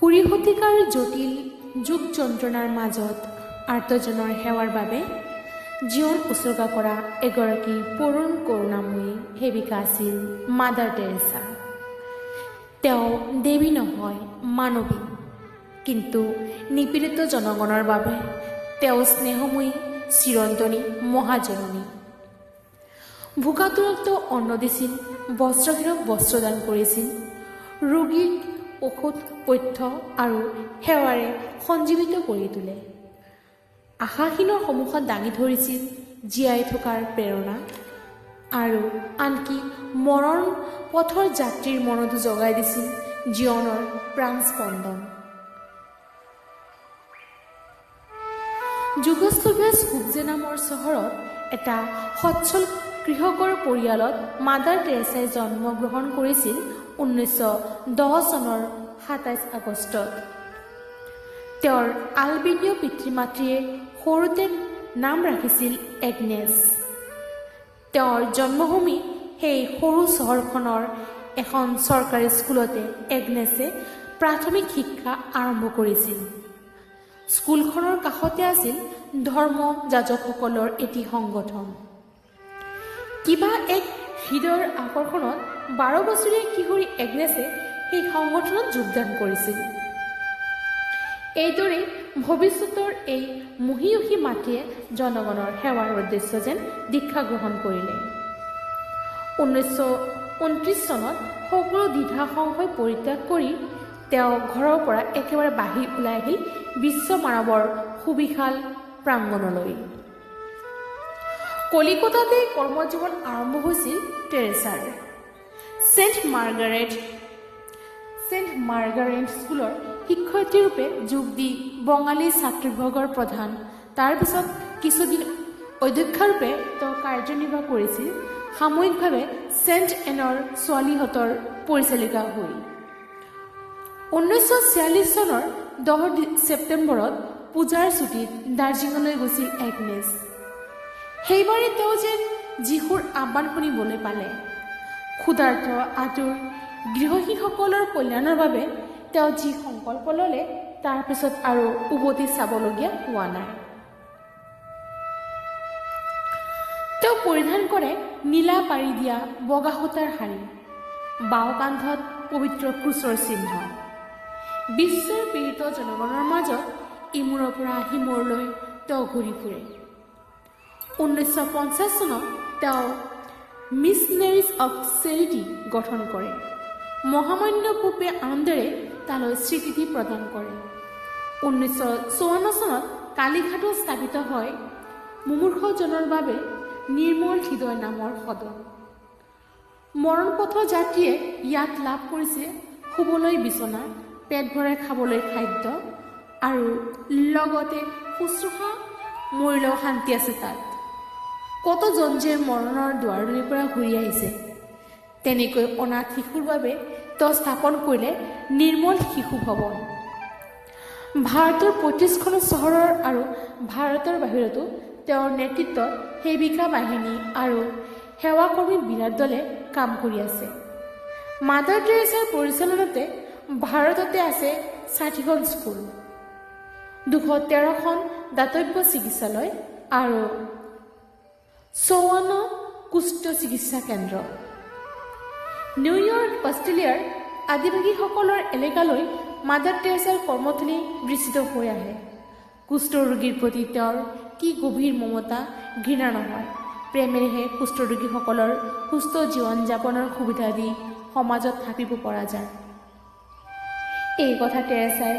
কুৰি শতিকাৰ জটিল যুগ যন্ত্ৰণাৰ মাজত আৰ্তজনৰ সেৱাৰ বাবে জীৱন উচৰ্গা কৰা এগৰাকী পৰম কৰুণাময়ী সেৱিকা আছিল মাদাৰ টেৰেছা। তেওঁ দেৱী নহয়, মানৱী, কিন্তু নিপীড়িত জনগণৰ বাবে তেওঁ স্নেহময়ী চিৰন্তনী মহাজননী। ভোকাতুৰক অন্ন দিছিল, বস্ত্ৰহীনক বস্ত্ৰদান কৰিছিল, ৰোগীক ঔষধ পথ্য আৰু সেৱাৰে সঞ্জীৱিত কৰি তোলে। আশাহীনৰ সন্মুখত দাঙি ধৰিছিল জীয়াই থকাৰ প্ৰেৰণা আৰু আনকি মৰণ পথৰ যাত্ৰীৰ মনতো জগাই দিছিল জীৱনৰ প্ৰাণ স্পন্দন। যুগোস্লাভিয়াৰ স্কুপজে নামৰ চহৰত এটা সচ্ছল কৃষকৰ পৰিয়ালত মাদাৰ টেৰেছাই জন্মগ্ৰহণ কৰিছিল 1910 চনৰ 27 আগষ্টত। তেওঁৰ আলবেনীয় পিতৃ মাতৃয়ে সৰুতে নাম ৰাখিছিল এগনেছ। তেওঁৰ জন্মভূমি সেই সৰু চহৰখনৰ এখন চৰকাৰী স্কুলতে এগনেছে প্ৰাথমিক শিক্ষা আৰম্ভ কৰিছিল। স্কুলখনৰ কাষতে আছিল ধৰ্ম যাজকসকলৰ এটি সংগঠন। কিবা এক হৃদয়ৰ আকৰ্ষণত 12 বছৰীয়া কিশোৰী এগনেছে সেই সংগঠনত যোগদান কৰিছিল। এইদৰে ভৱিষ্যতৰ এই মহীয়সী মাতৃয়ে জনগণৰ সেৱাৰ উদ্দেশ্য যেন দীক্ষা গ্ৰহণ কৰিলে। 1929 চনত সকলো দ্বিধা সংশয় পৰিত্যাগ কৰি তেওঁ ঘৰৰ পৰা একেবাৰে বাহিৰ ওলাই আহিল বিশ্ব মানৱৰ সুবিশাল প্ৰাংগণলৈ। কলিকতাতে কৰ্মজীৱন আৰম্ভ হৈছিল টেৰেছাৰ। ছেইণ্ট মাৰ্গাৰেট স্কুলৰ শিক্ষয়িত্ৰীৰূপে যোগ দি বঙালী ছাত্ৰীবিভাগৰ প্ৰধান, তাৰপিছত কিছুদিন অধ্যক্ষৰূপে তেওঁ কাৰ্যনিৰ্বাহ কৰিছিল, সাময়িকভাৱে ছেইণ্ট এনৰ ছোৱালীহঁতৰ পৰিচালিকা হৈ। 1946 চনৰ 10 ছেপ্টেম্বৰত পূজাৰ ছুটীত দাৰ্জিলিঙলৈ গৈছিল এগনেছ। সেইবাৰে তেওঁ যেন যীশুৰ আহ্বান শুনিবলৈ পালে। ক্ষুধাৰ্ত আতুৰ গৃহহীনসকলৰ কল্যাণৰ বাবে তেওঁ যি সংকল্প ল'লে তাৰপিছত আৰু উভতি চাবলগীয়া হোৱা নাই। তেওঁ পৰিধান কৰে নীলা পাৰি দিয়া বগা সূতাৰ শাৰী, বাওঁ কান্ধত পবিত্ৰ ক্ৰুচৰ চিহ্ন। বিশ্বৰ পীড়িত জনগণৰ মাজত ইমূৰৰ পৰা সিমূৰলৈ তেওঁ ঘূৰি ফুৰে। 1950 চনত তেওঁ মিছনেৰিজ অৱ চেৰিটি গঠন কৰে। মহামান্য পোপে আনন্দৰে তালৈ স্বীকৃতি প্ৰদান কৰে। 1954 চনত কালীঘাটত স্থাপিত হয় মুমূৰ্ষজনৰ বাবে নিৰ্মল হৃদয় নামৰ সদন। মৰণপথৰ যাত্ৰীয়ে ইয়াত লাভ কৰিছে শুবলৈ বিচনা, পেট ভৰাই খাবলৈ খাদ্য আৰু লগতে শুশ্ৰূষা। মৰিলেও শান্তি আছে তাত। কতজন যে মৰণৰ দুৱাৰদলিৰ পৰা ঘূৰি আহিছে। তেনেকৈ অনাথ শিশুৰ বাবে তেওঁ স্থাপন কৰিলে নিৰ্মল শিশু ভৱন। ভাৰতৰ 35খন চহৰৰ আৰু ভাৰতৰ বাহিৰতো তেওঁৰ নেতৃত্বত সেৱিকা বাহিনী আৰু সেৱাকৰ্মী বিৰাট দলে কাম কৰি আছে। মাদাৰ টেৰেছাৰ পৰিচালনাতে ভাৰততে আছে 60খন স্কুল, 213খন দাতব্য চিকিৎসালয় আৰু 54 কুষ্ঠ চিকিৎসা কেন্দ্ৰ। নিউয়ৰ্ক, অষ্ট্ৰেলিয়াৰ আদিবাসীসকলৰ এলেকালৈ মাদাৰ টেৰেছাৰ কৰ্মথলী বিস্তৃত হৈ আহে। কুষ্ঠ ৰোগীৰ প্ৰতি তেওঁৰ কি গভীৰ মমতা, ঘৃণা নহয়, প্ৰেমেৰেহে কুষ্ঠ ৰোগীসকলৰ সুস্থ জীৱন যাপনৰ সুবিধা দি সমাজত থাপিব পৰা যায়। এই কথা টেৰেছাই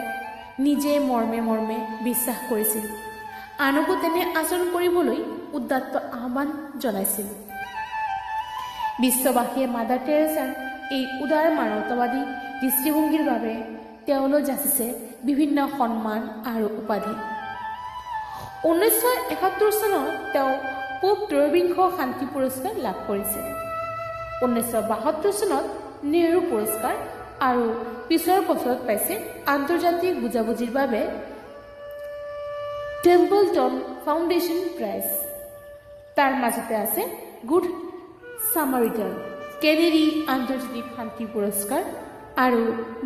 নিজে মৰ্মে মৰ্মে বিশ্বাস কৰিছিল, আনকো তেনে আচৰণ কৰিবলৈ উদাত্ত আহ্বান জনাইছিল। বিশ্ববাসীয়ে মাদাৰ টেৰেছাৰ এই উদাৰ মানৱতাবাদী দৃষ্টিভংগীৰ বাবে তেওঁলৈ যাচিছে বিভিন্ন সন্মান আৰু উপাধি। 1971 চনত তেওঁ পোপ ত্ৰয়োবিংশ শান্তি পুৰস্কাৰ লাভ কৰিছে। 1972 চনত নেহৰু পুৰস্কাৰ আৰু পিছৰ বছৰত পাইছে আন্তৰ্জাতিক বুজাবুজিৰ বাবে টেম্পলটন ফাউণ্ডেশ্যন প্ৰাইজ। তাৰ মাজতে আছে গুড সামাৰিটান, কেনেডি আন্তৰ্জাতিক শান্তি পুৰস্কাৰ আৰু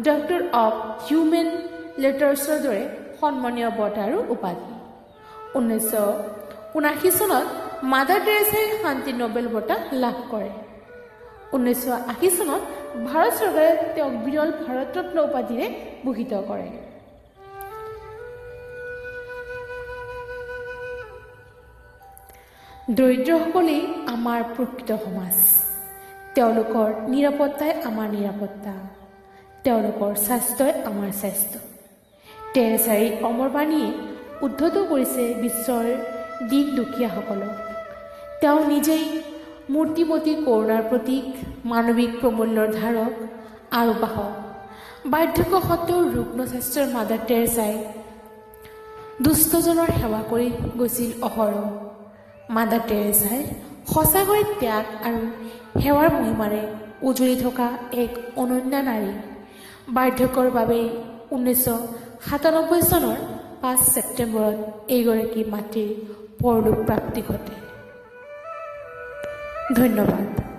ডক্টৰ অৱ হিউমেন লেটাৰ্ছৰ দৰে সন্মানীয় বঁটা আৰু উপাধি। 1979 চনত মাদাৰ টেৰেছাই শান্তি নোবেল বঁটা লাভ কৰে। 1980 চনত ভাৰত চৰকাৰে তেওঁক বিৰল ভাৰত ৰত্ন উপাধিৰে ভূষিত কৰে। দৰিদ্ৰসকলেই আমাৰ প্ৰকৃত সমাজ। তেওঁলোকৰ নিৰাপত্তাই আমাৰ নিৰাপত্তা, তেওঁলোকৰ স্বাস্থ্যই আমাৰ স্বাস্থ্য। টেৰেছাৰ এই অমৰবাণীয়ে উদ্ধত কৰিছে বিশ্বৰ দীন দুখীয়াসকলক। তেওঁ নিজেই মূৰ্তিমতী কৰোণাৰ প্ৰতীক, মানৱিক প্ৰমূল্যৰ ধাৰক আৰু বাহক। বাৰ্ধক্য সত্ত্বেও ৰুগ্ন স্বাস্থ্যৰ মাদাৰ টেৰেছাই দুষ্টজনৰ সেৱা কৰি গৈছিল অহৰহ। মাদাৰ টেৰেছাই সঁচাকৈ ত্যাগ আৰু সেৱাৰ মহিমাৰে উজ্বলি থকা এক অনন্য নাৰী। বাৰ্ধক্যৰ বাবেই 1997 চনৰ 5 ছেপ্টেম্বৰত এইগৰাকী মাতৃৰ পৰলোক প্ৰাপ্তি ঘটে। ধন্যবাদ।